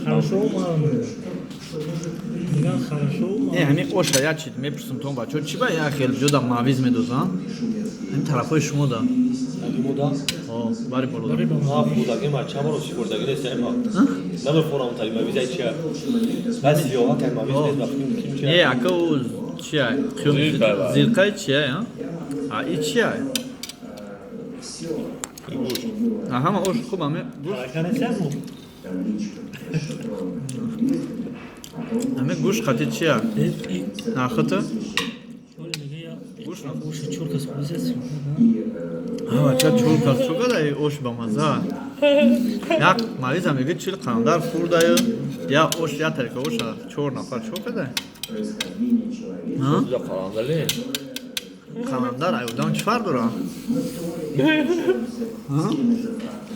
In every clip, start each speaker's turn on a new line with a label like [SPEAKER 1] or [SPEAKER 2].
[SPEAKER 1] Хорошо, мама. Меган, хорошо, мама.
[SPEAKER 2] ҳамин оша як чӣ мепурсам то бачаҳо чӣ ба як хел ҷода мавиз медозан ҳамин тарафҳои шумода
[SPEAKER 3] Мода?
[SPEAKER 2] бари болода
[SPEAKER 3] Ha, buradaki maç, ama o spordaki de sen bak. Ne var forum tabii, ben bize içe. Ben siyaha kalmam, biz de bakayım kim çe.
[SPEAKER 2] е ака ӯ чия зирқаи чия и чия ҳама ош хуб ҳамин гӯшт қати чия нахата
[SPEAKER 1] Уши чурка спозиция.
[SPEAKER 2] ча чурка чукада ош ба маза як мариза меги чил қандар хурдаю я ош я тарика оша 4 нафар чукада
[SPEAKER 3] Güzel kalandalı.
[SPEAKER 2] қаландар аюдан чӣ фарқ дора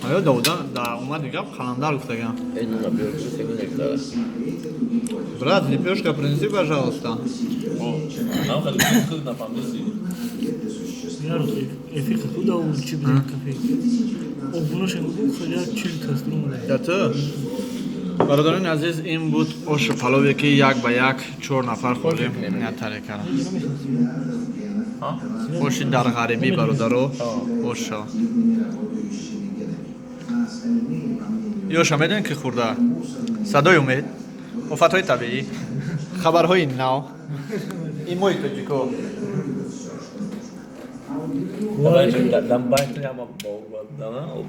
[SPEAKER 2] аю давудан да омади гап қаландар гуфтагам
[SPEAKER 3] En yapıyor, senin ekler.
[SPEAKER 2] брат лепешка принеси пожалуйста
[SPEAKER 3] Ama kadın kız ne yapamıyorsun?
[SPEAKER 1] Яро, эфика куда улучшить кафе? Обношен буду ходя чил кастрюм.
[SPEAKER 2] я ту бародарони азиз ин буд ошу палове ки як ба як 4 нафар хӯрдем я тарикара оши дар ғарибӣ бародаро оша ёша медонед ки хӯрда садои умед офатҳои табиӣ хабарҳои нав ин мои тоҷико
[SPEAKER 3] Ben baytı ama boğulmadan ha.